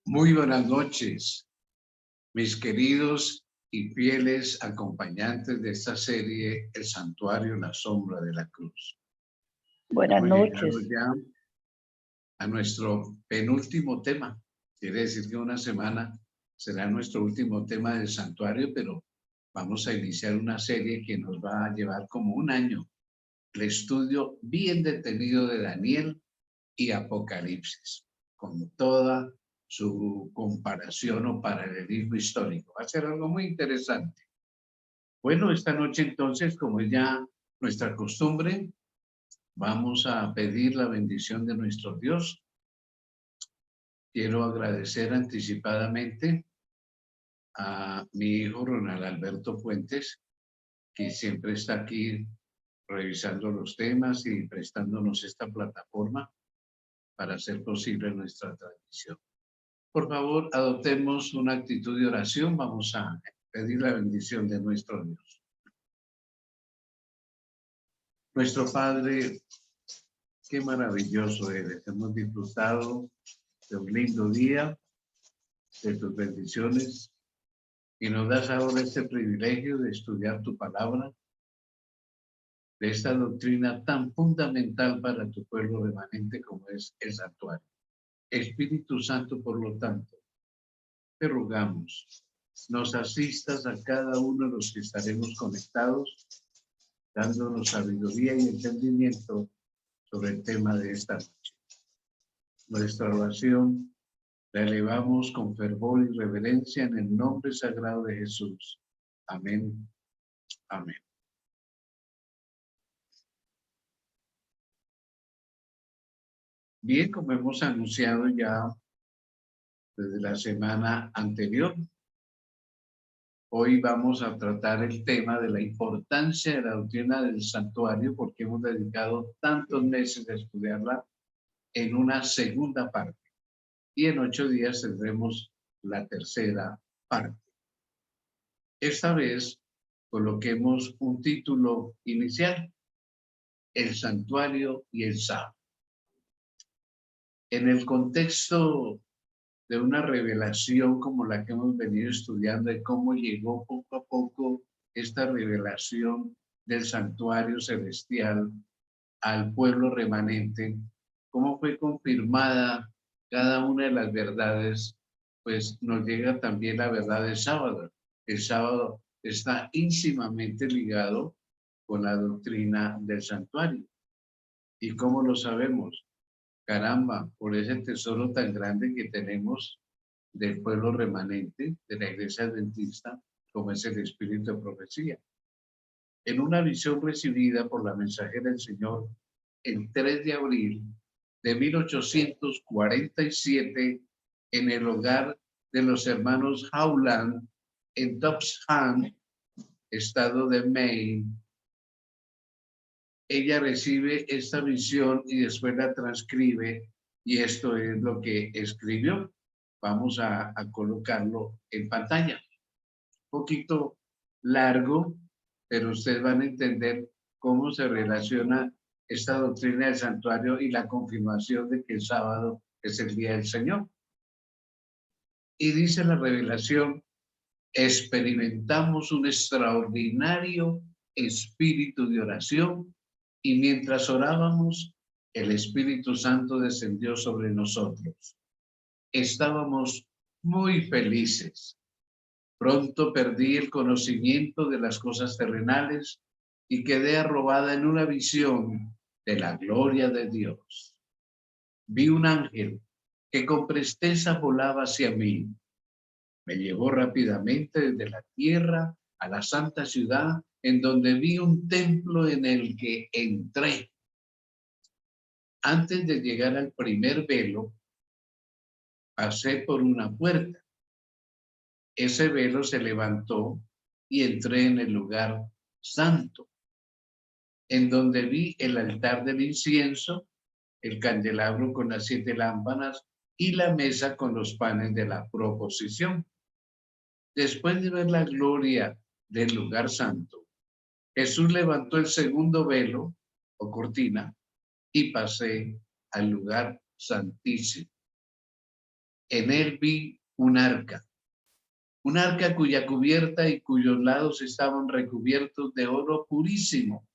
Muy buenas noches, mis queridos y fieles acompañantes de esta serie, El Santuario, la Sombra de la Cruz. Buenas Hemos llegado noches. ya a nuestro penúltimo tema. Quiere decir que una semana será nuestro último tema del santuario, pero vamos a iniciar una serie que nos va a llevar como un año. El estudio bien detenido de Daniel y Apocalipsis, con toda su comparación o paralelismo histórico. Va a ser algo muy interesante. Bueno, esta noche entonces, como es ya nuestra costumbre, vamos a pedir la bendición de nuestro Dios. Quiero agradecer anticipadamente a mi hijo Ronald Alberto Fuentes, que siempre está aquí revisando los temas y prestándonos esta plataforma para hacer posible nuestra transmisión. Por favor, adoptemos una actitud de oración. Vamos a pedir la bendición de nuestro Dios. Nuestro Padre, qué maravilloso eres. Hemos disfrutado de un lindo día, de tus bendiciones, y nos das ahora este privilegio de estudiar tu palabra, de esta doctrina tan fundamental para tu pueblo remanente como es el santuario. Espíritu Santo, por lo tanto, te rogamos, nos asistas a cada uno de los que estaremos conectados, dándonos sabiduría y entendimiento sobre el tema de esta noche. Nuestra oración la elevamos con fervor y reverencia en el nombre sagrado de Jesús. Amén. Amén. Bien, como hemos anunciado ya desde la semana anterior, hoy vamos a tratar el tema de la importancia de la doctrina del santuario, porque hemos dedicado tantos meses a estudiarla en una segunda parte. Y en 8 días tendremos la tercera parte. Esta vez coloquemos un título inicial: El santuario y el sábado. En el contexto de una revelación como la que hemos venido estudiando, de cómo llegó poco a poco esta revelación del santuario celestial al pueblo remanente, cómo fue confirmada cada una de las verdades, pues nos llega también la verdad del sábado. El sábado está íntimamente ligado con la doctrina del santuario. ¿Y cómo lo sabemos? Caramba, por ese tesoro tan grande que tenemos del pueblo remanente, de la iglesia adventista, como es el espíritu de profecía. En una visión recibida por la mensajera del Señor el 3 de abril de 1847 en el hogar de los hermanos Howland en Topham, estado de Maine, ella recibe esta visión y después la transcribe, y esto es lo que escribió. Vamos a colocarlo en pantalla. Un poquito largo, pero ustedes van a entender cómo se relaciona esta doctrina del santuario y la confirmación de que el sábado es el día del Señor. Y dice la revelación: experimentamos un extraordinario espíritu de oración, y mientras orábamos, el Espíritu Santo descendió sobre nosotros. Estábamos muy felices. Pronto perdí el conocimiento de las cosas terrenales y quedé arrobada en una visión de la gloria de Dios. Vi un ángel que con presteza volaba hacia mí. Me llevó rápidamente desde la tierra a la santa ciudad, en donde vi un templo en el que entré. Antes de llegar al primer velo, pasé por una puerta. Ese velo se levantó y entré en el lugar santo, en donde vi el altar del incienso, el candelabro con las 7 lámparas y la mesa con los panes de la proposición. Después de ver la gloria del lugar santo, Jesús levantó el segundo velo o cortina y pasé al lugar santísimo. En él vi un arca cuya cubierta y cuyos lados estaban recubiertos de oro purísimo.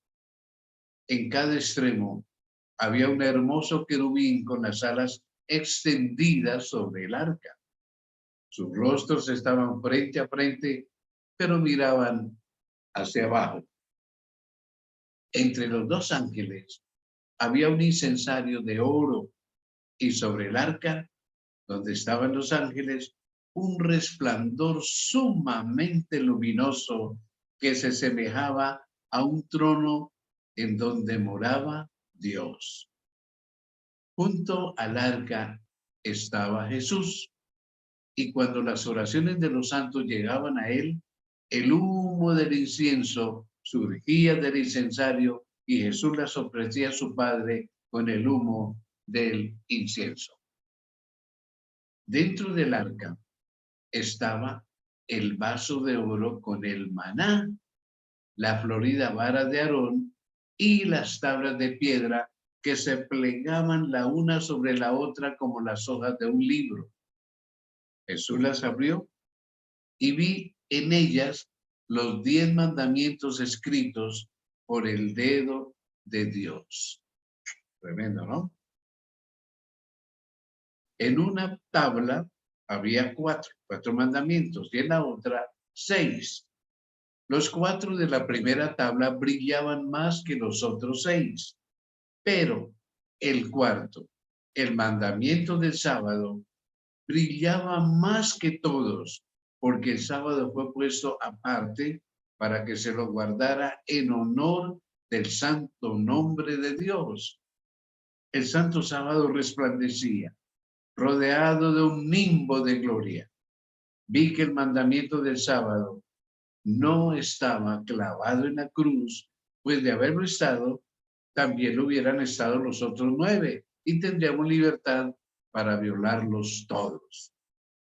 En cada extremo había un hermoso querubín con las alas extendidas sobre el arca. Sus rostros estaban frente a frente, pero miraban hacia abajo. Entre los dos ángeles había un incensario de oro y sobre el arca, donde estaban los ángeles, un resplandor sumamente luminoso que se semejaba a un trono en donde moraba Dios. Junto al arca estaba Jesús, y cuando las oraciones de los santos llegaban a él, el humo del incienso surgía del incensario y Jesús las ofrecía a su Padre con el humo del incienso. Dentro del arca estaba el vaso de oro con el maná, la florida vara de Aarón y las tablas de piedra que se plegaban la una sobre la otra como las hojas de un libro. Jesús las abrió y vi en ellas los 10 mandamientos escritos por el dedo de Dios. Tremendo, ¿no? En una tabla había cuatro mandamientos y en la otra 6. Los 4 de la primera tabla brillaban más que los otros 6, pero el cuarto, el mandamiento del sábado, brillaba más que todos, porque el sábado fue puesto aparte para que se lo guardara en honor del santo nombre de Dios. El santo sábado resplandecía, rodeado de un nimbo de gloria. Vi que el mandamiento del sábado no estaba clavado en la cruz, pues de haberlo estado, también lo hubieran estado los otros 9 y tendríamos libertad para violarlos todos.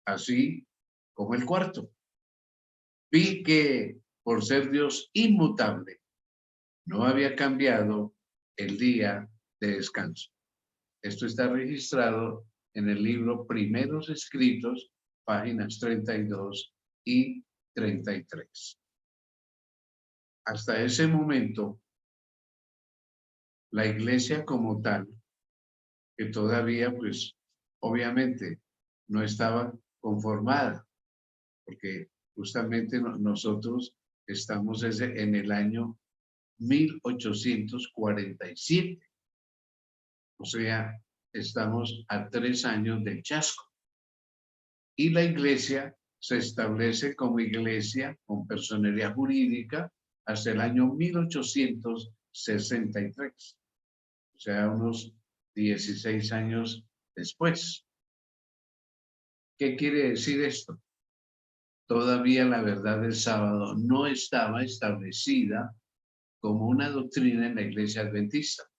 Así como el cuarto. Vi que por ser Dios inmutable, no había cambiado el día de descanso. Esto está registrado en el libro Primeros Escritos, páginas 32 y 33. Hasta ese momento, la iglesia como tal, que todavía, pues, obviamente no estaba conformada, porque justamente nosotros estamos en el año 1847. O sea, estamos a 3 años del chasco. Y la iglesia se establece como iglesia con personería jurídica hasta el año 1863. O sea, unos 16 años después. ¿Qué quiere decir esto? Todavía la verdad del sábado no estaba establecida como una doctrina en la iglesia adventista.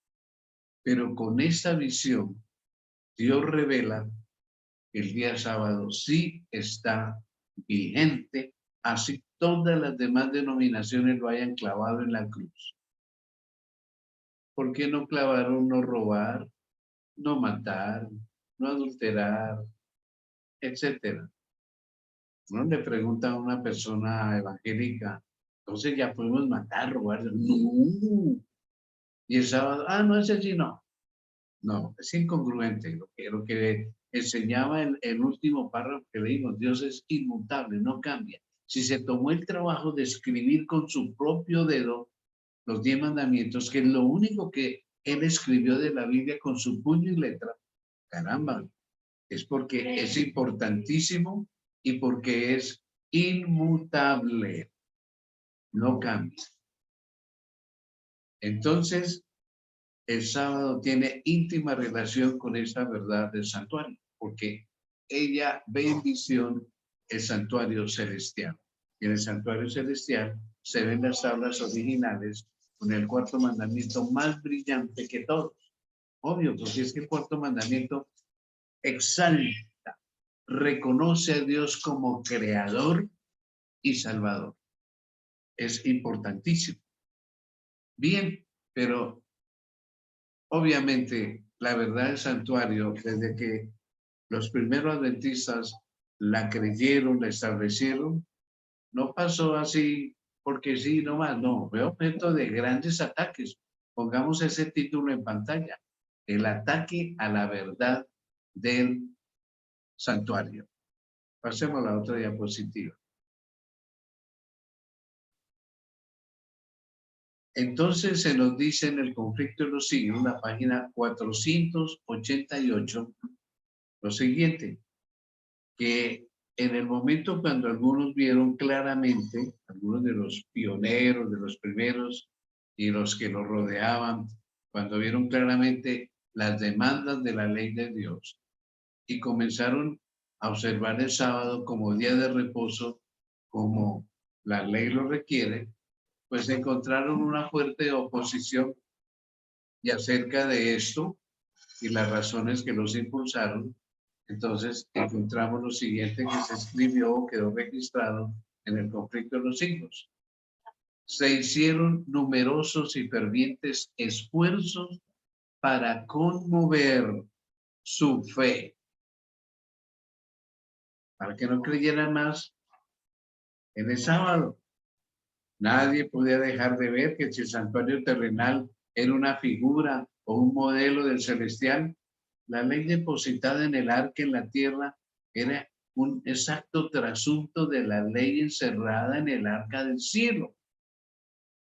Pero con esta visión, Dios revela que el día sábado sí está vigente, así todas las demás denominaciones lo hayan clavado en la cruz. ¿Por qué no clavaron no robar, no matar, no adulterar, etcétera? Uno le pregunta a una persona evangélica, entonces ya podemos matar, robar. No. Y el sábado, no, ese sí no. No, es incongruente. Lo que enseñaba el último párrafo que leímos, Dios es inmutable, no cambia. Si se tomó el trabajo de escribir con su propio dedo los 10 mandamientos, que es lo único que él escribió de la Biblia con su puño y letra, caramba, es porque es importantísimo y porque es inmutable, no cambia. Entonces, el sábado tiene íntima relación con esta verdad del santuario, porque ella ve en visión el santuario celestial. Y en el santuario celestial se ven las tablas originales con el cuarto mandamiento más brillante que todos. Obvio, porque es que el cuarto mandamiento exalta, reconoce a Dios como creador y salvador. Es importantísimo. Bien, pero obviamente la verdad del santuario, desde que los primeros adventistas la creyeron, la establecieron. No pasó así porque sí, nomás, no. Fue objeto de grandes ataques. Pongamos ese título en pantalla. El ataque a la verdad del santuario. Pasemos a la otra diapositiva. Entonces se nos dice en el conflicto de los siglos, la página 488, lo siguiente, que en el momento cuando algunos vieron claramente, algunos de los pioneros, de los primeros y los que los rodeaban, cuando vieron claramente las demandas de la ley de Dios y comenzaron a observar el sábado como día de reposo, como la ley lo requiere, pues encontraron una fuerte oposición. Y acerca de esto y las razones que los impulsaron, entonces encontramos lo siguiente que se escribió o quedó registrado en el conflicto de los siglos. Se hicieron numerosos y fervientes esfuerzos para conmover su fe, para que no creyeran más en el sábado. Nadie podía dejar de ver que si el santuario terrenal era una figura o un modelo del celestial, la ley depositada en el arca en la tierra era un exacto trasunto de la ley encerrada en el arca del cielo.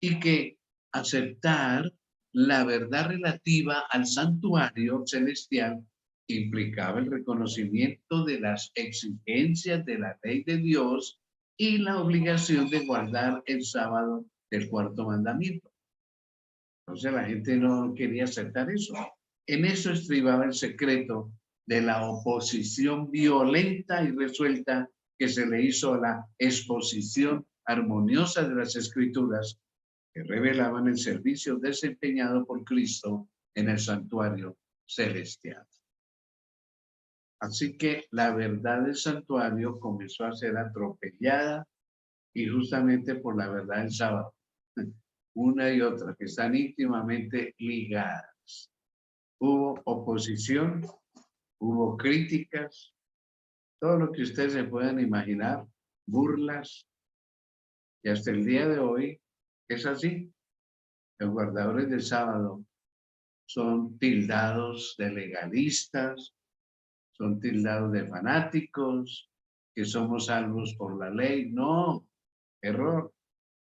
Y que aceptar la verdad relativa al santuario celestial implicaba el reconocimiento de las exigencias de la ley de Dios y la obligación de guardar el sábado del cuarto mandamiento. Entonces la gente no quería aceptar eso. En eso estribaba el secreto de la oposición violenta y resuelta que se le hizo a la exposición armoniosa de las Escrituras que revelaban el servicio desempeñado por Cristo en el santuario celestial. Así que la verdad del santuario comenzó a ser atropellada y justamente por la verdad del sábado. Una y otra que están íntimamente ligadas. Hubo oposición, hubo críticas, todo lo que ustedes se puedan imaginar, burlas, y hasta el día de hoy es así. Los guardadores del sábado son tildados de legalistas, son tildados de fanáticos, que somos salvos por la ley. No, error.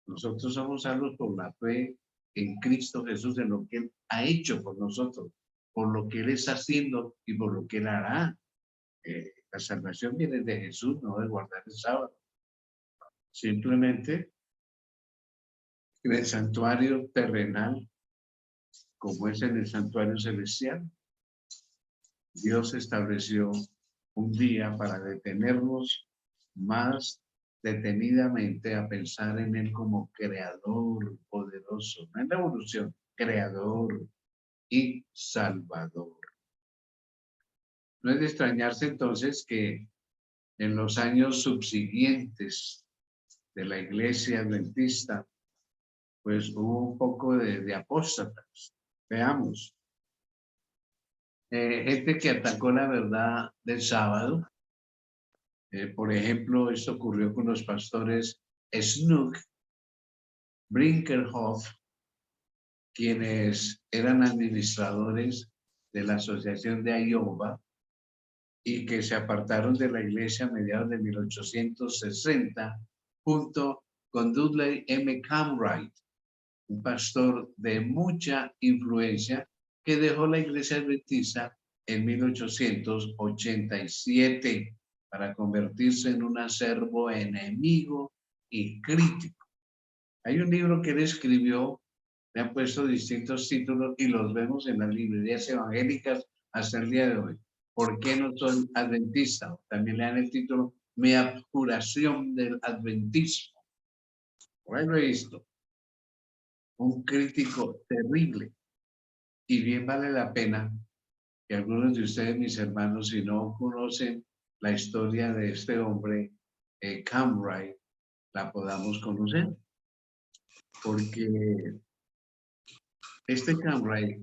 Nosotros somos salvos por la fe en Cristo Jesús, en lo que Él ha hecho por nosotros, por lo que Él está haciendo y por lo que Él hará. La salvación viene de Jesús, no de guardar el sábado. Simplemente en el santuario terrenal, como es en el santuario celestial, Dios estableció un día para detenernos más detenidamente a pensar en Él como creador poderoso, no en la evolución, creador y salvador. No es de extrañarse entonces que en los años subsiguientes de la iglesia adventista, pues hubo un poco de apóstatas. Veamos. Gente que atacó la verdad del sábado. Por ejemplo, esto ocurrió con los pastores Snook, Brinkerhoff, quienes eran administradores de la Asociación de Iowa y que se apartaron de la iglesia a mediados de 1860, junto con Dudley M. Camwright, un pastor de mucha influencia que dejó la iglesia adventista en 1887 para convertirse en un acervo enemigo y crítico. Hay un libro que él escribió, le han puesto distintos títulos y los vemos en las librerías evangélicas hasta el día de hoy. ¿Por qué no soy adventista? También le dan el título Mi abjuración del adventismo. Por ahí lo he visto. Un crítico terrible. Y bien vale la pena que algunos de ustedes, mis hermanos, si no conocen la historia de este hombre, Camwright, la podamos conocer. Porque este Camwright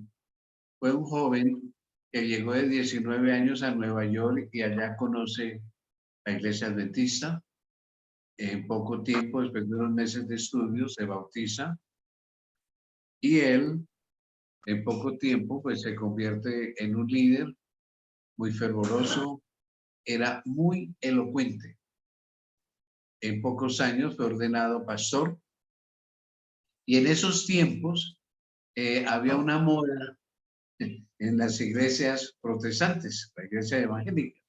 fue un joven que llegó de 19 años a Nueva York y allá conoce la iglesia adventista. En poco tiempo, después de unos meses de estudio, se bautiza y él, en poco tiempo, pues se convierte en un líder muy fervoroso, era muy elocuente. En pocos años fue ordenado pastor y en esos tiempos había una moda en las iglesias protestantes, la iglesia evangélica,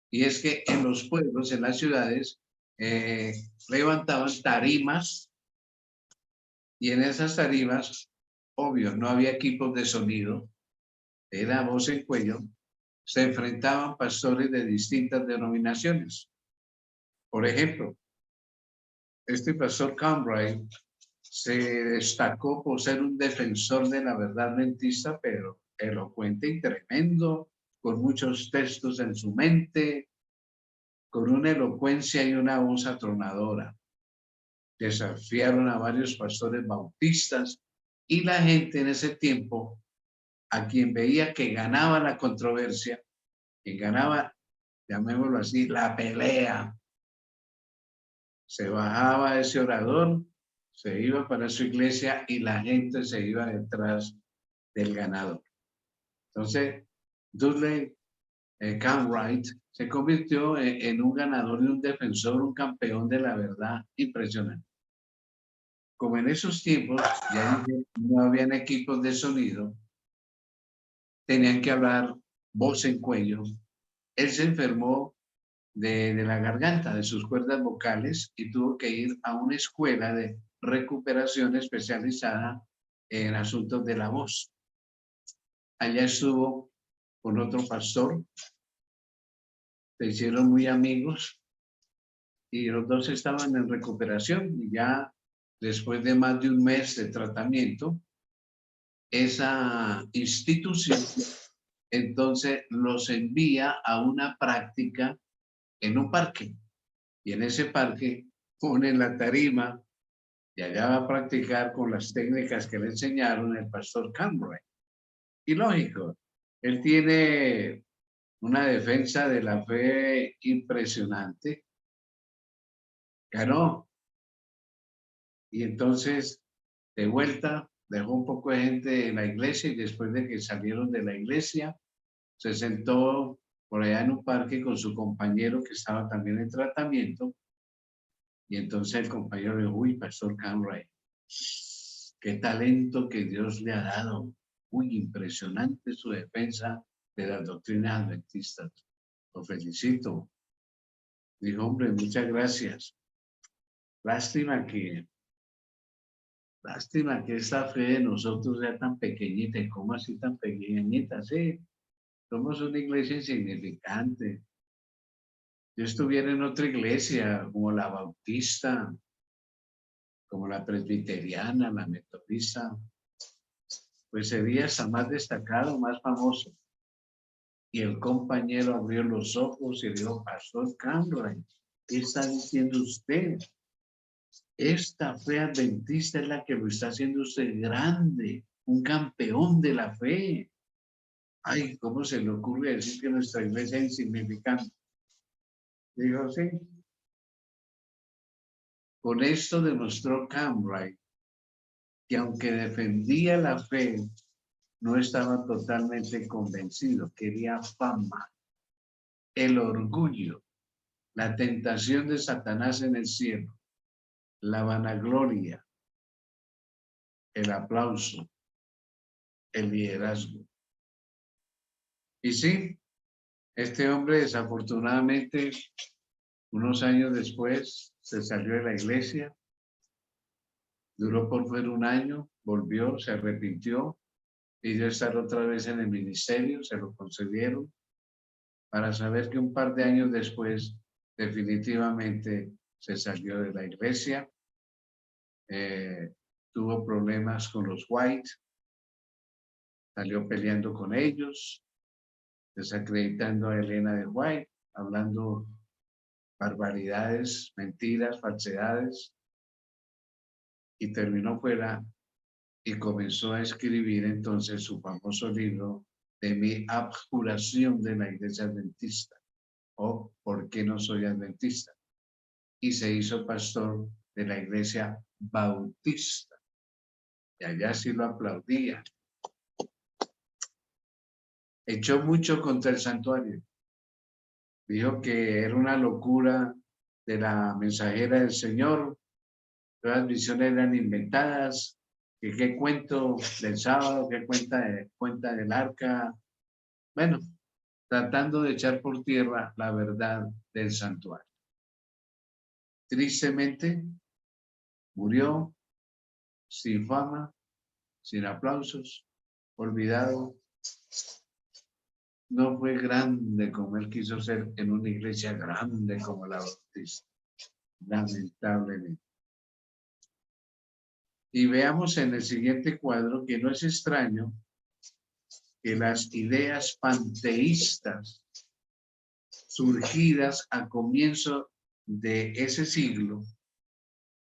y es que en los pueblos, en las ciudades, levantaban tarimas y en esas tarimas, obvio, no había equipos de sonido, era voz en cuello, se enfrentaban pastores de distintas denominaciones. Por ejemplo, este pastor Cambrai se destacó por ser un defensor de la verdad adventista, pero elocuente y tremendo, con muchos textos en su mente, con una elocuencia y una voz atronadora. Desafiaron a varios pastores bautistas y la gente en ese tiempo, a quien veía que ganaba la controversia, que ganaba, llamémoslo así, la pelea, se bajaba ese orador, se iba para su iglesia y la gente se iba detrás del ganador. Entonces, Dudley Cartwright se convirtió en un ganador y un defensor, un campeón de la verdad impresionante. Como en esos tiempos ya no habían equipos de sonido, tenían que hablar voz en cuello. Él se enfermó de la garganta, de sus cuerdas vocales, y tuvo que ir a una escuela de recuperación especializada en asuntos de la voz. Allá estuvo con otro pastor, se hicieron muy amigos y los dos estaban en recuperación y ya después de más de un mes de tratamiento, esa institución entonces los envía a una práctica en un parque. Y en ese parque ponen la tarima y allá va a practicar con las técnicas que le enseñaron el pastor Cambrai. Y lógico, él tiene una defensa de la fe impresionante. Ganó. Y entonces, de vuelta, dejó un poco de gente en la iglesia y después de que salieron de la iglesia, se sentó por allá en un parque con su compañero que estaba también en tratamiento. Y entonces el compañero le dijo, uy, pastor Cambrai, qué talento que Dios le ha dado. Muy impresionante su defensa de las doctrinas adventistas. Lo felicito. Dijo, hombre, muchas gracias. Lástima que esta fe de nosotros sea tan pequeñita. ¿Y cómo así tan pequeñita? Sí, somos una iglesia insignificante. Yo estuviera en otra iglesia, como la bautista, como la presbiteriana, la metodista, pues sería hasta más destacado, más famoso. Y el compañero abrió los ojos y le dijo, pastor Cambrai, ¿qué está diciendo usted? Esta fe adventista es la que lo está haciendo usted grande, un campeón de la fe. Ay, ¿cómo se le ocurre decir que nuestra iglesia es insignificante? Dijo, sí. Con esto demostró Cambrai que aunque defendía la fe, no estaba totalmente convencido, quería fama, el orgullo, la tentación de Satanás en el cielo, la vanagloria, el aplauso, el liderazgo. Y sí, este hombre desafortunadamente, unos años después, se salió de la iglesia, duró por fuera un año, volvió, se arrepintió, pidió estar otra vez en el ministerio, se lo concedieron, para saber que un par de años después definitivamente se salió de la iglesia, tuvo problemas con los White, salió peleando con ellos, desacreditando a Elena de White, hablando barbaridades, mentiras, falsedades, y terminó fuera y comenzó a escribir entonces su famoso libro, de mi abjuración de la iglesia adventista, o por qué no soy adventista, y se hizo pastor de la iglesia bautista, y allá sí lo aplaudía. Echó mucho contra el santuario, dijo que era una locura de la mensajera del Señor, todas las visiones eran inventadas, que qué cuento del sábado, qué cuenta del arca, bueno, tratando de echar por tierra la verdad del santuario. Tristemente, murió sin fama, sin aplausos, olvidado. No fue grande como él quiso ser en una iglesia grande como la bautista, lamentablemente. Y veamos en el siguiente cuadro que no es extraño que las ideas panteístas surgidas a comienzo de ese siglo,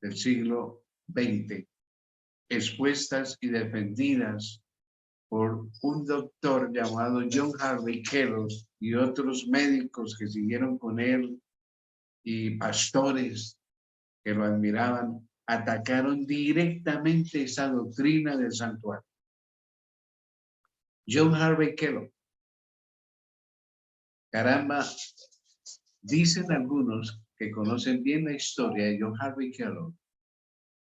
del siglo XX, expuestas y defendidas por un doctor llamado John Harvey Kellogg y otros médicos que siguieron con él y pastores que lo admiraban, atacaron directamente esa doctrina del santuario. John Harvey Kellogg. Caramba, dicen algunos que conocen bien la historia de John Harvey Kellogg,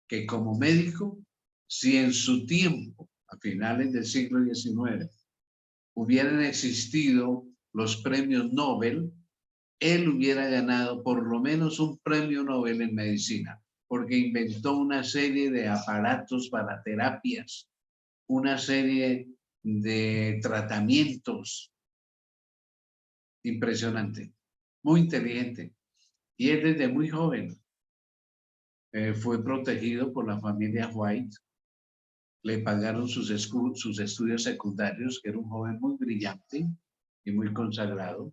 que como médico, si en su tiempo, a finales del siglo XIX, hubieran existido los premios Nobel, él hubiera ganado por lo menos un premio Nobel en medicina, porque inventó una serie de aparatos para terapias, una serie de tratamientos. Impresionante, muy inteligente. Y él desde muy joven fue protegido por la familia White. Le pagaron sus estudios secundarios, que era un joven muy brillante y muy consagrado.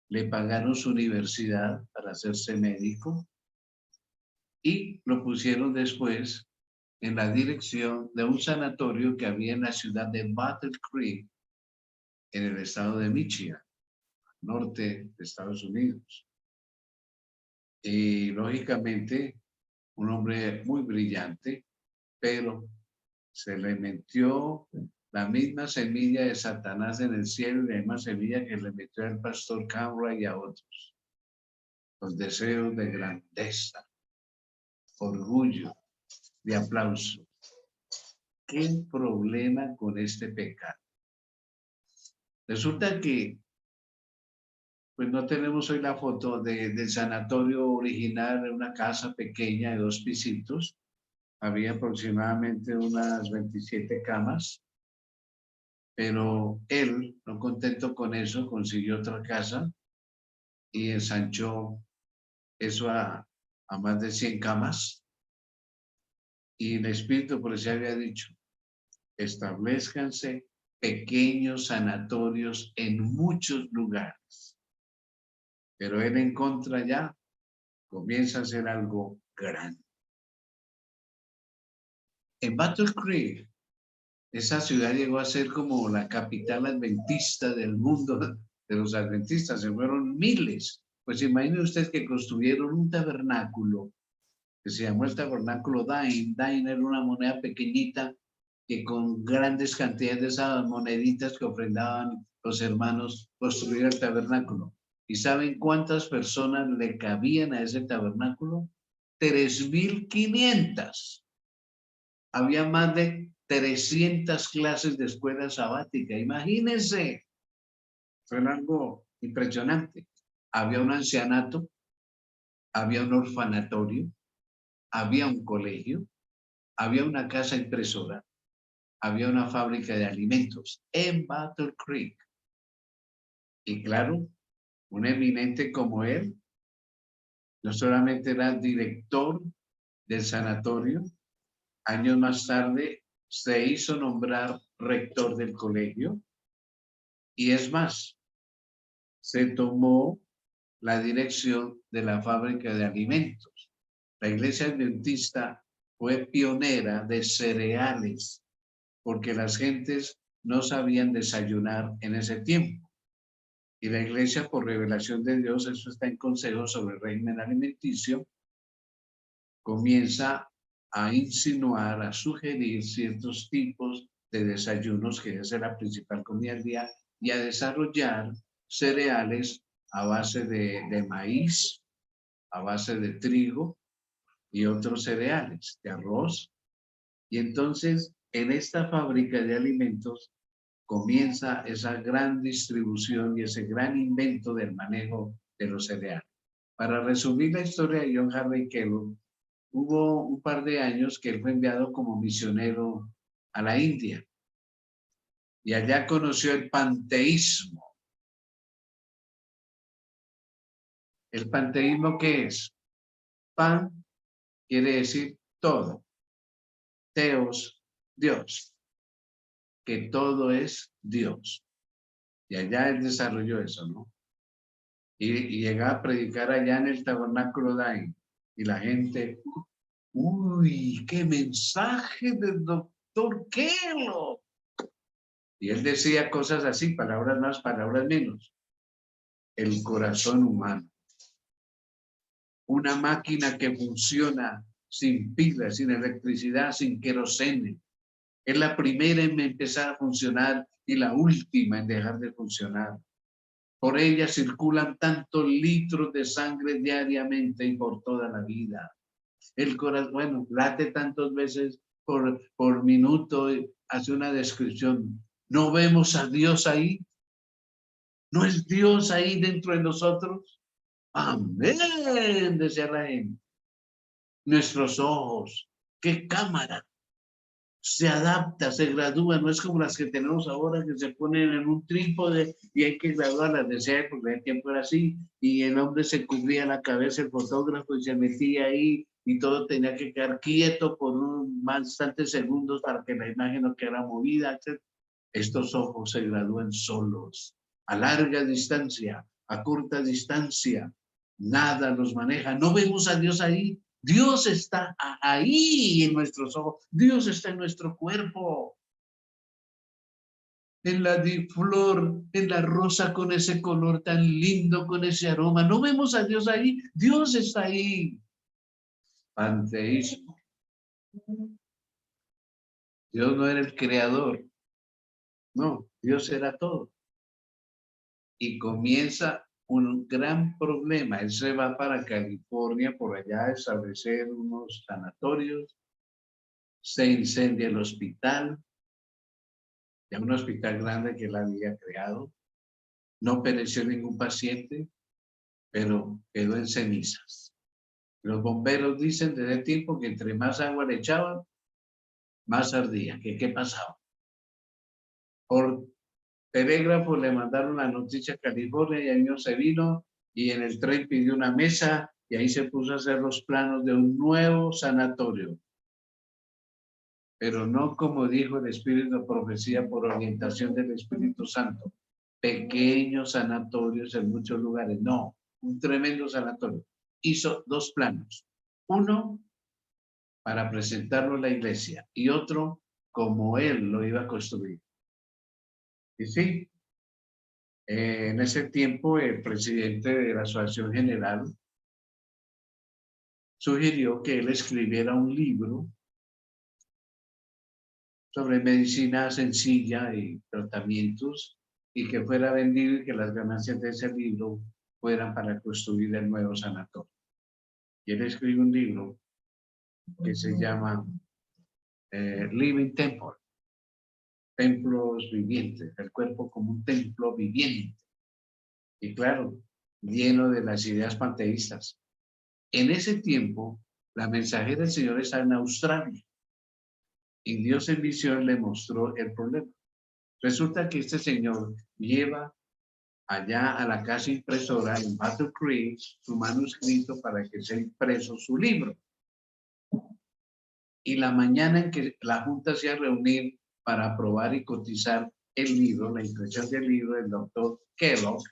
Le pagaron su universidad para hacerse médico y lo pusieron después en la dirección de un sanatorio que había en la ciudad de Battle Creek, en el estado de Michigan, norte de Estados Unidos. Y lógicamente, un hombre muy brillante, pero se le metió la misma semilla de Satanás en el cielo y la misma semilla que le metió al pastor Camray y a otros. Los deseos de grandeza, orgullo, de aplauso. ¿Qué problema con este pecado? Resulta que pues no tenemos hoy la foto del sanatorio original, en una casa pequeña de 2 pisitos. Había aproximadamente unas 27 camas, pero él, no contento con eso, consiguió otra casa y ensanchó eso a más de 100 camas. Y el espíritu por eso había dicho, establezcanse pequeños sanatorios en muchos lugares. Pero él en contra ya comienza a hacer algo grande. En Battle Creek, esa ciudad llegó a ser como la capital adventista del mundo de los adventistas. Se fueron miles. Pues imagine usted que construyeron un tabernáculo que se llamó el tabernáculo Dine. Dine era una moneda pequeñita que con grandes cantidades de esas moneditas que ofrendaban los hermanos construir el tabernáculo. ¿Y saben cuántas personas le cabían a ese tabernáculo? 3.500. Había más de 300 clases de escuela sabática. Imagínense. Fue algo impresionante. Había un ancianato, había un orfanatorio, había un colegio, había una casa impresora, había una fábrica de alimentos en Battle Creek. Y claro, un eminente como él, no solamente era director del sanatorio, años más tarde se hizo nombrar rector del colegio y es más, se tomó la dirección de la fábrica de alimentos. La iglesia adventista fue pionera de cereales porque las gentes no sabían desayunar en ese tiempo. Y la iglesia, por revelación de Dios, eso está en Consejo sobre el Régimen Alimenticio, comienza a insinuar, a sugerir ciertos tipos de desayunos, que es la principal comida del día, y a desarrollar cereales a base de maíz, a base de trigo y otros cereales, de arroz. Y entonces, en esta fábrica de alimentos, comienza esa gran distribución y ese gran invento del manejo de los cereales. Para resumir la historia de John Harvey Kellogg, hubo un par de años que él fue enviado como misionero a la India y allá conoció el panteísmo. ¿El panteísmo qué es? Pan quiere decir todo. Teos, Dios. Que todo es Dios. Y allá él desarrolló eso, ¿no? Y llegaba a predicar allá en el tabernáculo Dain. Y la gente, uy, qué mensaje del doctor Kellogg. Y él decía cosas así, palabras más, palabras menos. El corazón humano. Una máquina que funciona sin pilas, sin electricidad, sin querosene. Es la primera en empezar a funcionar y la última en dejar de funcionar. Por ella circulan tantos litros de sangre diariamente y por toda la vida. El corazón, bueno, late tantas veces por minuto, hace una descripción. ¿No vemos a Dios ahí? ¿No es Dios ahí dentro de nosotros? Amén, decía la gente. Nuestros ojos, qué cámara. Se adapta, se gradúa, no es como las que tenemos ahora que se ponen en un trípode y hay que graduarlas de esa época, el tiempo era así, y el hombre se cubría la cabeza, el fotógrafo, y se metía ahí y todo tenía que quedar quieto por bastantes segundos para que la imagen no quedara movida, etc. Estos ojos se gradúan solos, a larga distancia, a corta distancia, nada los maneja, no vemos a Dios ahí. Dios está ahí en nuestros ojos. Dios está en nuestro cuerpo. En la flor, en la rosa con ese color tan lindo, con ese aroma. ¿No vemos a Dios ahí? Dios está ahí. Panteísmo. Dios no era el creador. No, Dios era todo. Y comienza un gran problema. Él se va para California, por allá a establecer unos sanatorios. Se incendia el hospital. Ya un hospital grande que él había creado. No pereció ningún paciente, pero quedó en cenizas. Los bomberos dicen desde el tiempo que entre más agua le echaban, más ardía. ¿Qué pasaba? Por telégrafo le mandaron la noticia a California y ahí no se vino y en el tren pidió una mesa y ahí se puso a hacer los planos de un nuevo sanatorio. Pero no como dijo el Espíritu de Profecía por orientación del Espíritu Santo. Pequeños sanatorios en muchos lugares. No, un tremendo sanatorio. Hizo dos planos. Uno para presentarlo a la iglesia y otro como él lo iba a construir. Y sí, en ese tiempo el presidente de la Asociación General sugirió que él escribiera un libro sobre medicina sencilla y tratamientos y que fuera vendido y que las ganancias de ese libro fueran para construir el nuevo sanatorio. Y él escribe un libro que se llama Living Temple, templos vivientes, el cuerpo como un templo viviente. Y claro, lleno de las ideas panteístas. En ese tiempo, la mensajera del Señor está en Australia y Dios en visión le mostró el problema. Resulta que este señor lleva allá a la casa impresora en Battle Creek su manuscrito para que sea impreso su libro. Y la mañana en que la Junta se iba a reunir para aprobar y cotizar el libro, la impresión del libro del doctor Kellogg,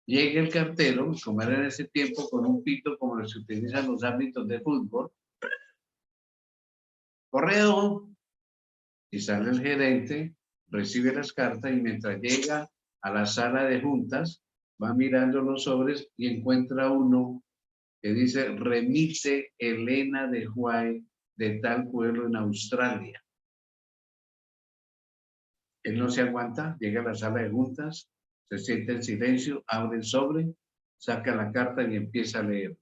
llega el cartero, como era en ese tiempo, con un pito como los que utilizan los árbitros de fútbol, correo, y sale el gerente recibe las cartas y mientras llega a la sala de juntas, va mirando los sobres y encuentra uno que dice, remite Elena de White de tal pueblo en Australia. Él no se aguanta, llega a la sala de juntas, se sienta en silencio, abre el sobre, saca la carta y empieza a leer.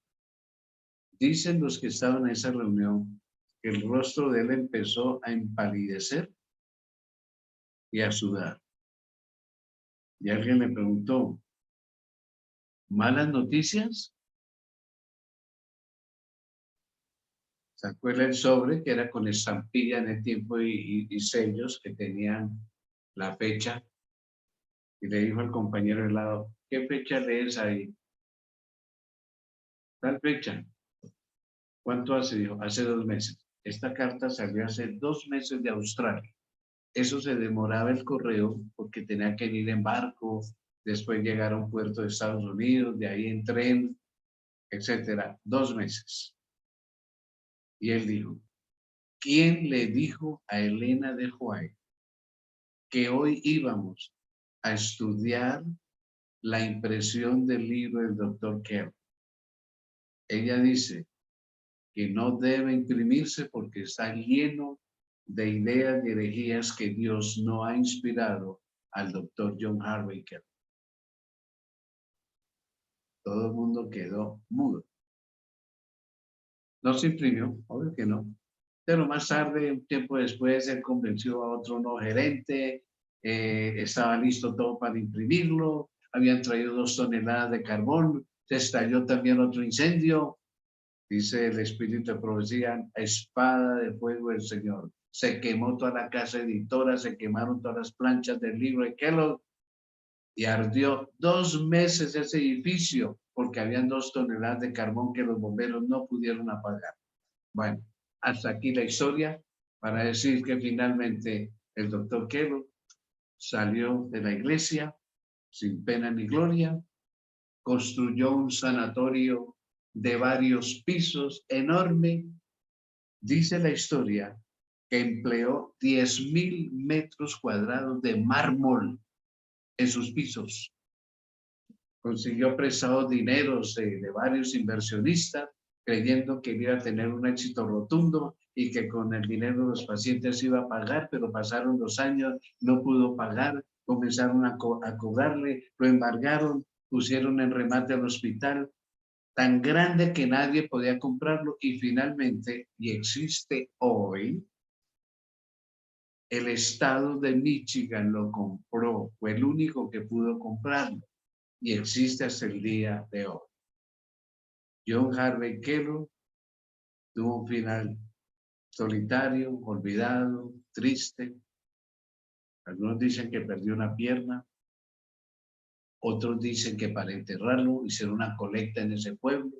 Dicen los que estaban en esa reunión que el rostro de él empezó a empalidecer y a sudar. Y alguien le preguntó, ¿malas noticias? Sacó el sobre que era con estampilla en el tiempo y sellos que tenían la fecha y le dijo al compañero de lado, ¿qué fecha lees ahí? Tal fecha. ¿Cuánto hace? Dijo, hace 2 meses. Esta carta salió hace 2 meses de Australia. Eso se demoraba el correo porque tenía que ir en barco, después llegar a un puerto de Estados Unidos, de ahí en tren, etcétera. 2 meses. Y él dijo, ¿quién le dijo a Elena de White que hoy íbamos a estudiar la impresión del libro del doctor Kerr? Ella dice que no debe imprimirse porque está lleno de ideas y herejías que Dios no ha inspirado al doctor John Harvey Kerr. Todo el mundo quedó mudo. No se imprimió, obvio que no. Pero más tarde, un tiempo después, él convenció a otro no gerente, estaba listo todo para imprimirlo, habían traído 2 toneladas de carbón, se estalló también otro incendio, dice el espíritu de profecía, espada de fuego del Señor. Se quemó toda la casa editora, se quemaron todas las planchas del libro de Kellogg y ardió 2 meses ese edificio porque habían 2 toneladas de carbón que los bomberos no pudieron apagar. Bueno, hasta aquí la historia para decir que finalmente el doctor Kellogg salió de la iglesia sin pena ni gloria, construyó un sanatorio de varios pisos enorme. Dice la historia que empleó 10.000 metros cuadrados de mármol en sus pisos. Consiguió prestados dineros de varios inversionistas, creyendo que iba a tener un éxito rotundo y que con el dinero de los pacientes iba a pagar, pero pasaron los años, no pudo pagar, comenzaron a cobrarle, lo embargaron, pusieron en remate al hospital, tan grande que nadie podía comprarlo y finalmente, y existe hoy, el estado de Michigan lo compró, fue el único que pudo comprarlo y existe hasta el día de hoy. John Harvey Kellogg tuvo un final solitario, olvidado, triste. Algunos dicen que perdió una pierna, otros dicen que para enterrarlo hicieron una colecta en ese pueblo,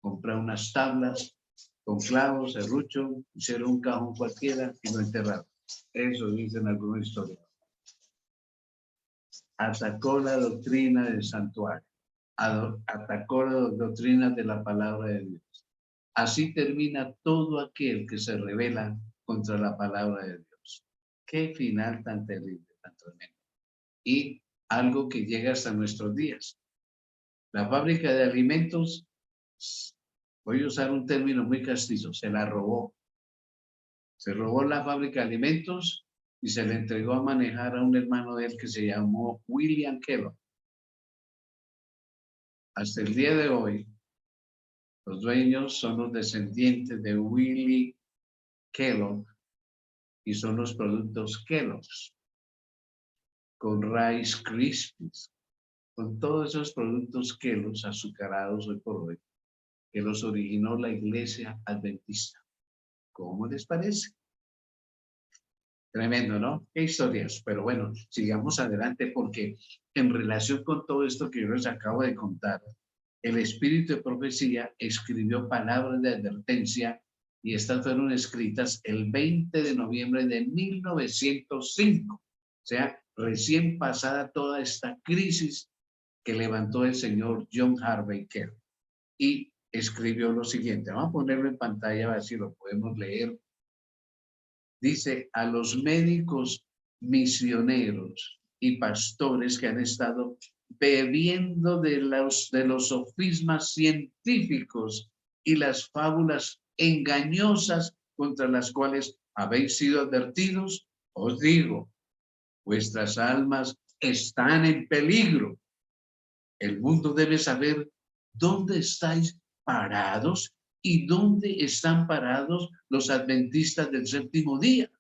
compraron unas tablas con clavos, serrucho, hicieron un cajón cualquiera y lo enterraron. Eso dicen algunos historiadores. Atacó la doctrina del santuario, atacó la doctrina de la palabra de Dios. Así termina todo aquel que se rebela contra la palabra de Dios. Qué final tan terrible, tan tremendo. Y algo que llega hasta nuestros días. La fábrica de alimentos, voy a usar un término muy castizo, se la robó. Se robó la fábrica de alimentos y se le entregó a manejar a un hermano de él que se llamó William Kellogg. Hasta el día de hoy, los dueños son los descendientes de Willie Kellogg y son los productos Kellogg's, con Rice Krispies, con todos esos productos Kellogg's azucarados hoy por hoy, que los originó la iglesia adventista. ¿Cómo les parece? Tremendo, ¿no? Qué historias. Pero bueno, sigamos adelante porque en relación con todo esto que yo les acabo de contar, el espíritu de profecía escribió palabras de advertencia y estas fueron escritas el 20 de noviembre de 1905. O sea, recién pasada toda esta crisis que levantó el señor John Harvey Kellogg. Y escribió lo siguiente. Vamos a ponerlo en pantalla a ver si lo podemos leer. Dice, a los médicos misioneros y pastores que han estado bebiendo de los sofismas científicos y las fábulas engañosas contra las cuales habéis sido advertidos, os digo, vuestras almas están en peligro. El mundo debe saber dónde estáis parados y dónde están parados los adventistas del séptimo día.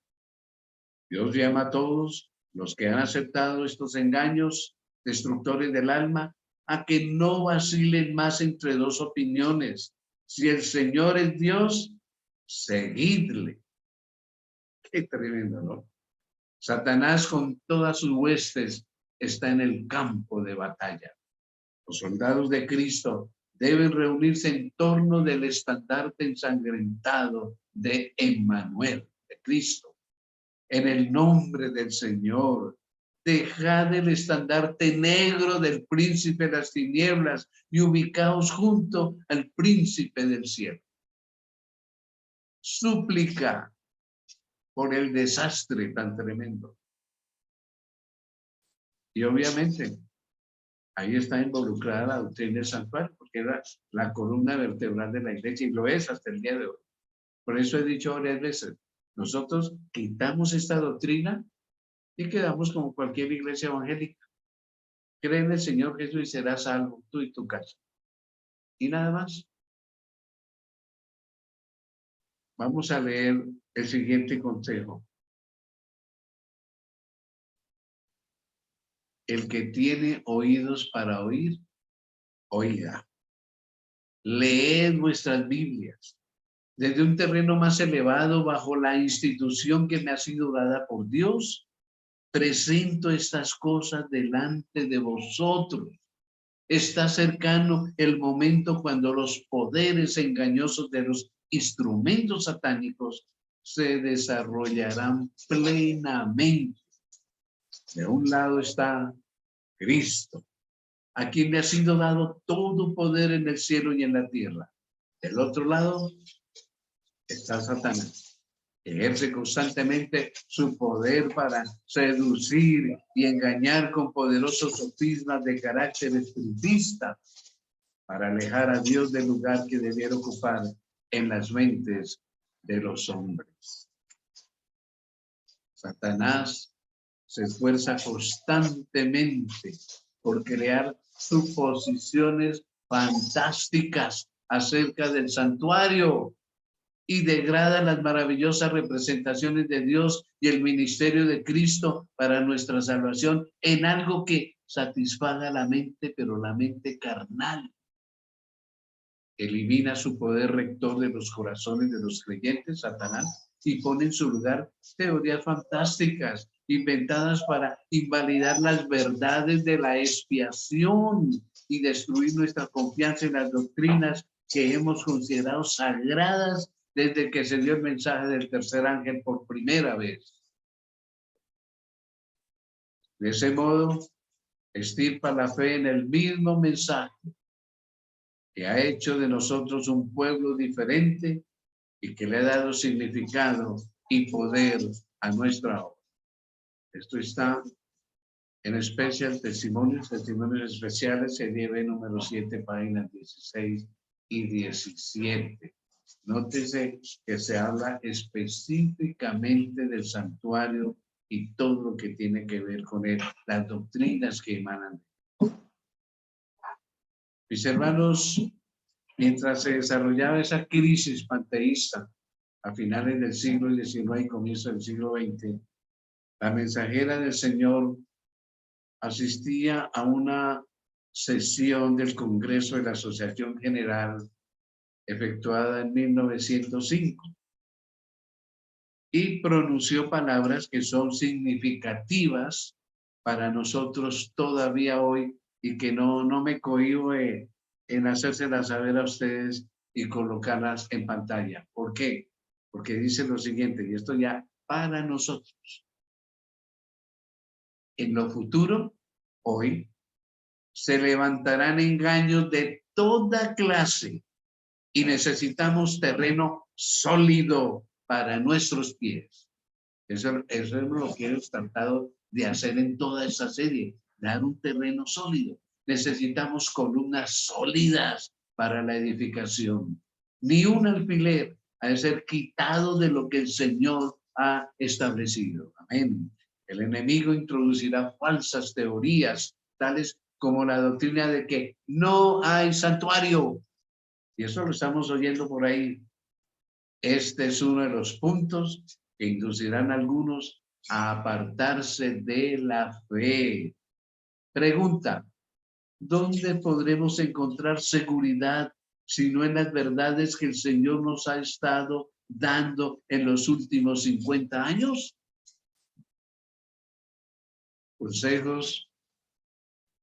Dios llama a todos los que han aceptado estos engaños destructores del alma a que no vacilen más entre dos opiniones. Si el Señor es Dios, seguidle. Qué tremendo, ¿no? Satanás con todas sus huestes está en el campo de batalla. Los soldados de Cristo deben reunirse en torno del estandarte ensangrentado de Emmanuel, de Cristo. En el nombre del Señor, dejad el estandarte negro del príncipe de las tinieblas y ubicaos junto al príncipe del cielo. Súplica por el desastre tan tremendo. Y obviamente, ahí está involucrada la doctrina del santuario, porque era la columna vertebral de la iglesia y lo es hasta el día de hoy. Por eso he dicho varias veces, nosotros quitamos esta doctrina y quedamos como cualquier iglesia evangélica. Cree en el Señor Jesús y serás salvo, tú y tu casa. Y nada más. Vamos a leer el siguiente consejo. El que tiene oídos para oír, oiga. Leed vuestras Biblias desde un terreno más elevado bajo la institución que me ha sido dada por Dios. Presento estas cosas delante de vosotros. Está cercano el momento cuando los poderes engañosos de los instrumentos satánicos se desarrollarán plenamente. De un lado está Cristo, a quien le ha sido dado todo poder en el cielo y en la tierra. Del otro lado está Satanás, que ejerce constantemente su poder para seducir y engañar con poderosos sofismas de carácter espiritista, para alejar a Dios del lugar que debiera ocupar en las mentes de los hombres. Satanás se esfuerza constantemente por crear suposiciones fantásticas acerca del santuario y degrada las maravillosas representaciones de Dios y el ministerio de Cristo para nuestra salvación en algo que satisfaga la mente, pero la mente carnal. Elimina su poder rector de los corazones de los creyentes, Satanás, y pone en su lugar teorías fantásticas inventadas para invalidar las verdades de la expiación y destruir nuestra confianza en las doctrinas que hemos considerado sagradas desde que se dio el mensaje del tercer ángel por primera vez. De ese modo, extirpa la fe en el mismo mensaje que ha hecho de nosotros un pueblo diferente y que le ha dado significado y poder a nuestra obra. Esto está en especial testimonios especiales, serie B número 7, páginas 16 y 17. Nótese que se habla específicamente del santuario y todo lo que tiene que ver con él, las doctrinas que emanan. Mis hermanos, mientras se desarrollaba esa crisis panteísta a finales del siglo XIX y comienzo del siglo XX, la mensajera del Señor asistía a una sesión del Congreso de la Asociación General efectuada en 1905 y pronunció palabras que son significativas para nosotros todavía hoy y que no me cohíbo en hacérselas saber a ustedes y colocarlas en pantalla. ¿Por qué? Porque dice lo siguiente, y esto ya para nosotros. En lo futuro, hoy, se levantarán engaños de toda clase y necesitamos terreno sólido para nuestros pies. Eso es lo que hemos tratado de hacer en toda esta serie, dar un terreno sólido. Necesitamos columnas sólidas para la edificación. Ni un alfiler ha de ser quitado de lo que el Señor ha establecido. Amén. El enemigo introducirá falsas teorías, tales como la doctrina de que no hay santuario. Y eso lo estamos oyendo por ahí. Este es uno de los puntos que inducirán a algunos a apartarse de la fe. Pregunta: ¿dónde podremos encontrar seguridad si no en las verdades que el Señor nos ha estado dando en los últimos 50 años? Consejos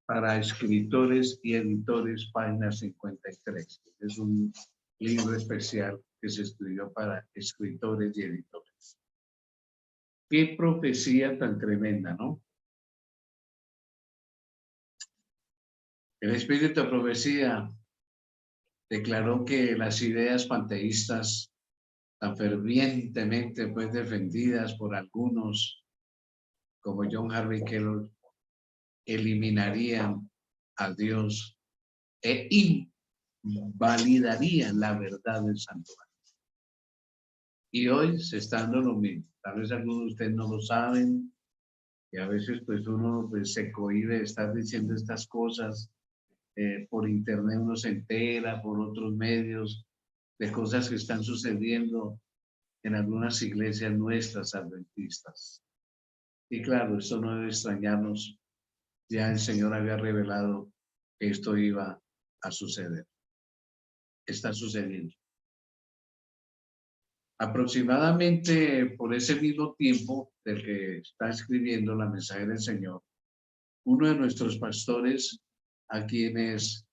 para escritores y editores, página 53. Es un libro especial que se escribió para escritores y editores. Qué profecía tan tremenda, ¿no? El espíritu de profecía declaró que las ideas panteístas, tan fervientemente pues defendidas por algunos como John Harvey Kellogg, eliminarían a Dios e invalidarían la verdad del santuario. Y hoy se está dando lo mismo. Tal vez algunos de ustedes no lo saben, y a veces pues uno pues, se cohíbe de estar diciendo estas cosas. Por internet uno se entera, por otros medios, de cosas que están sucediendo en algunas iglesias nuestras adventistas. Y claro, esto no debe extrañarnos. Ya el Señor había revelado que esto iba a suceder. Está sucediendo. Aproximadamente por ese mismo tiempo del que está escribiendo la mensaje del Señor, uno de nuestros pastores, a quienes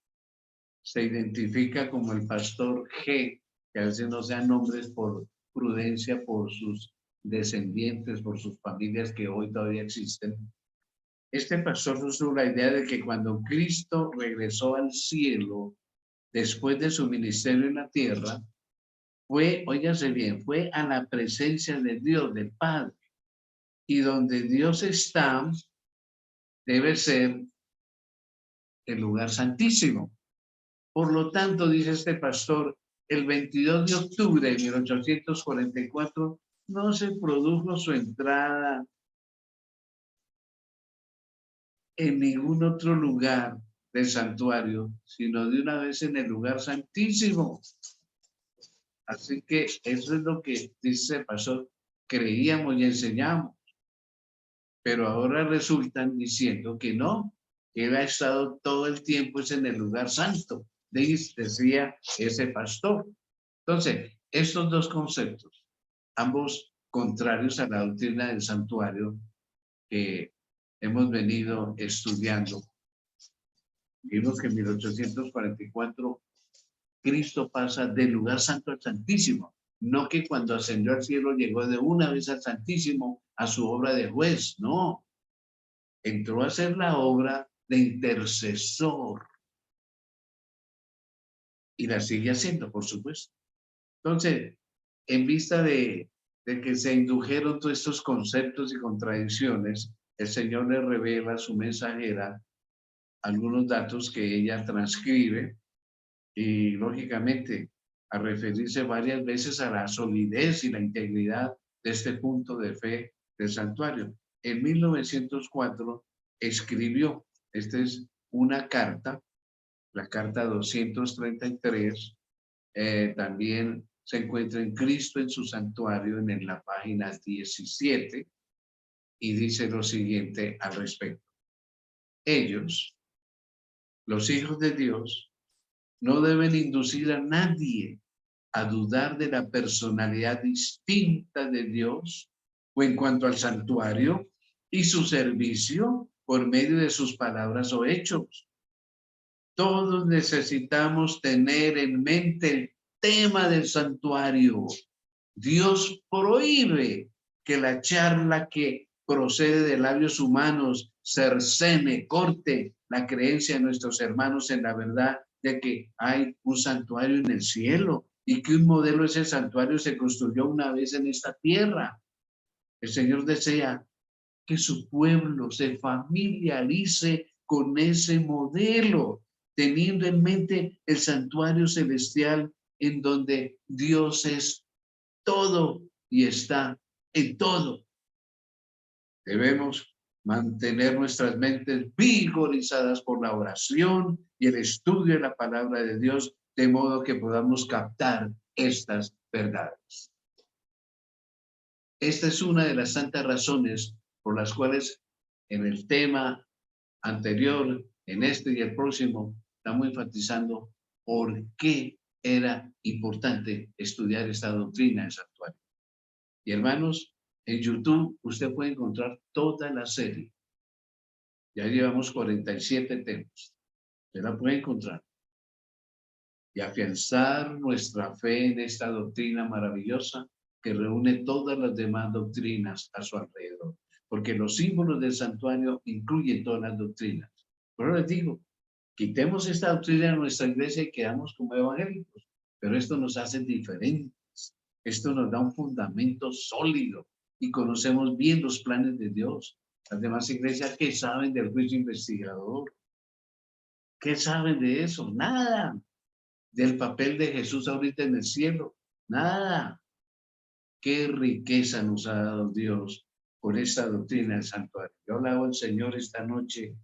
se identifica como el pastor G, que a veces no sean nombres por prudencia, por sus descendientes, por sus familias que hoy todavía existen. Este pastor nos dio la idea de que cuando Cristo regresó al cielo, después de su ministerio en la tierra, fue, óigase bien, fue a la presencia de Dios, del Padre. Y donde Dios está, debe ser el lugar santísimo. Por lo tanto, dice este pastor, el 22 de octubre de 1844 no se produjo su entrada en ningún otro lugar del santuario, sino de una vez en el lugar santísimo. Así que eso es lo que dice el pastor, creíamos y enseñamos. Pero ahora resultan diciendo que no, que él ha estado todo el tiempo es en el lugar santo, decía ese pastor. Entonces, estos dos conceptos, ambos contrarios a la doctrina del santuario que hemos venido estudiando. Vimos que en 1844 Cristo pasa del lugar santo al santísimo, no que cuando ascendió al cielo llegó de una vez al santísimo a su obra de juez, no. Entró a hacer la obra de intercesor y la sigue haciendo, por supuesto. Entonces, en vista de que se indujeron todos estos conceptos y contradicciones, el Señor le revela a su mensajera algunos datos que ella transcribe y, lógicamente, a referirse varias veces a la solidez y la integridad de este punto de fe del santuario. En 1904 escribió, esta es una carta, la carta 233, también se encuentra en Cristo en su santuario en la página 17 y dice lo siguiente al respecto. Ellos, los hijos de Dios, no deben inducir a nadie a dudar de la personalidad distinta de Dios o en cuanto al santuario y su servicio por medio de sus palabras o hechos. Todos necesitamos tener en mente el tema del santuario. Dios prohíbe que la charla que procede de labios humanos cercene, corte la creencia de nuestros hermanos en la verdad de que hay un santuario en el cielo y que un modelo de ese santuario se construyó una vez en esta tierra. El Señor desea que su pueblo se familiarice con ese modelo, teniendo en mente el santuario celestial en donde Dios es todo y está en todo. Debemos mantener nuestras mentes vigorizadas por la oración y el estudio de la palabra de Dios, de modo que podamos captar estas verdades. Esta es una de las tantas razones por las cuales en el tema anterior, en este y el próximo, estamos enfatizando por qué era importante estudiar esta doctrina del santuario. Y hermanos, en YouTube usted puede encontrar toda la serie. Ya llevamos 47 temas. Usted la puede encontrar. Y afianzar nuestra fe en esta doctrina maravillosa que reúne todas las demás doctrinas a su alrededor. Porque los símbolos del santuario incluyen todas las doctrinas. Pero les digo, quitemos esta doctrina de nuestra iglesia y quedamos como evangélicos. Pero esto nos hace diferentes. Esto nos da un fundamento sólido y conocemos bien los planes de Dios. Las demás iglesias, ¿qué saben del juicio investigador? ¿Qué saben de eso? Nada. Del papel de Jesús ahorita en el cielo. Nada. Qué riqueza nos ha dado Dios con esta doctrina del santuario. Yo alabo al Señor esta noche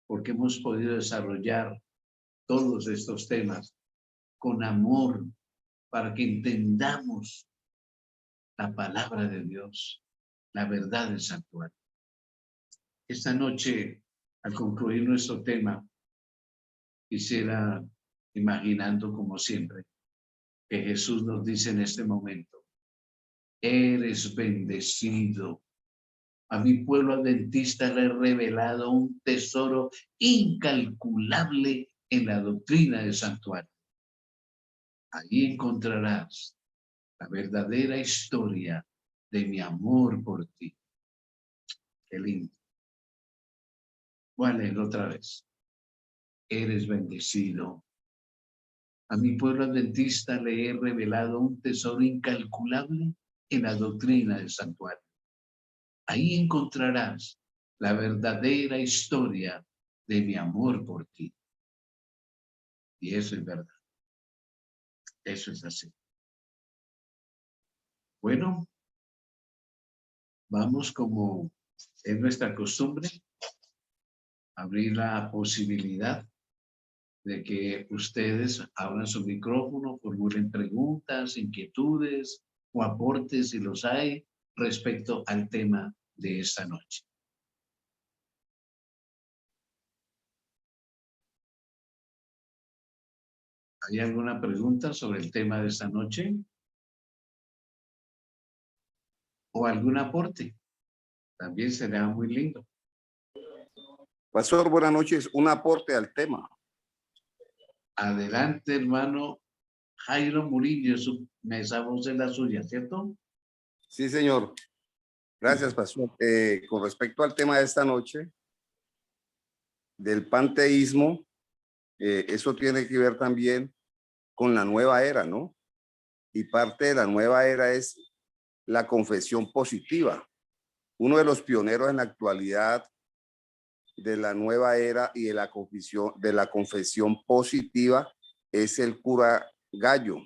porque hemos podido desarrollar todos estos temas con amor para que entendamos la palabra de Dios, la verdad del santuario. Esta noche, al concluir nuestro tema, quisiera, imaginando como siempre, que Jesús nos dice en este momento, eres bendecido. A mi pueblo adventista le he revelado un tesoro incalculable en la doctrina del santuario. Allí encontrarás la verdadera historia de mi amor por ti. Qué lindo. Voy a leerlo otra vez. Eres bendecido. A mi pueblo adventista le he revelado un tesoro incalculable en la doctrina del santuario. Ahí encontrarás la verdadera historia de mi amor por ti. Y eso es verdad. Eso es así. Bueno, vamos como es nuestra costumbre, abrir la posibilidad de que ustedes abran su micrófono, formulen preguntas, inquietudes o aportes si los hay respecto al tema de esta noche. ¿Hay alguna pregunta sobre el tema de esta noche? ¿O algún aporte? También será muy lindo. Pastor, buenas noches. Un aporte al tema. Adelante, hermano Jairo Murillo, esa voz es la suya, ¿cierto? Sí, señor. Gracias, pastor. Con respecto al tema de esta noche, del panteísmo, eso tiene que ver también con la nueva era, ¿no? Y parte de la nueva era es la confesión positiva. Uno de los pioneros en la actualidad de la nueva era y de la confesión positiva es el cura Gallo.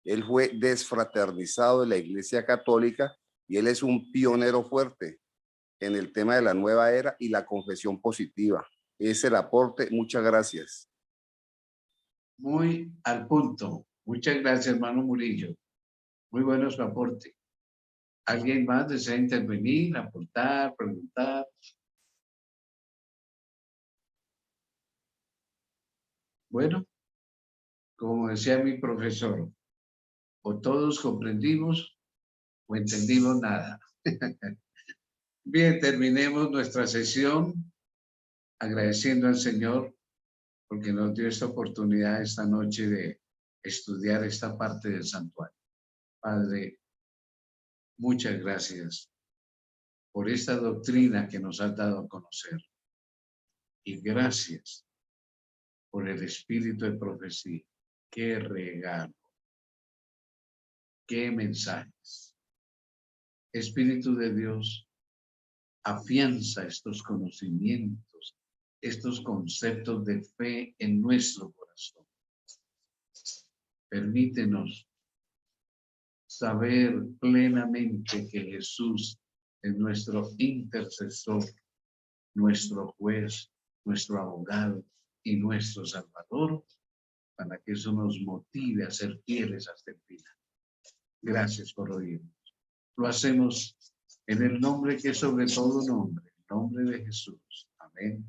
Él fue desfraternizado de la Iglesia Católica y él es un pionero fuerte en el tema de la nueva era y la confesión positiva. Es el aporte. Muchas gracias. Muy al punto. Muchas gracias, hermano Murillo. Muy bueno su aporte. ¿Alguien más desea intervenir, aportar, preguntar? Bueno, como decía mi profesor, o todos comprendimos o entendimos nada. Bien, terminemos nuestra sesión agradeciendo al Señor porque nos dio esta oportunidad esta noche de estudiar esta parte del santuario. Padre, muchas gracias por esta doctrina que nos has dado a conocer. Y gracias por el espíritu de profecía. Qué regalo. Qué mensajes. Espíritu de Dios, afianza estos conocimientos, estos conceptos de fe en nuestro corazón. Permítenos saber plenamente que Jesús es nuestro intercesor, nuestro juez, nuestro abogado y nuestro salvador, para que eso nos motive a ser fieles hasta el final. Gracias por oírnos. Lo hacemos en el nombre que es sobre todo nombre, el nombre de Jesús. Amén.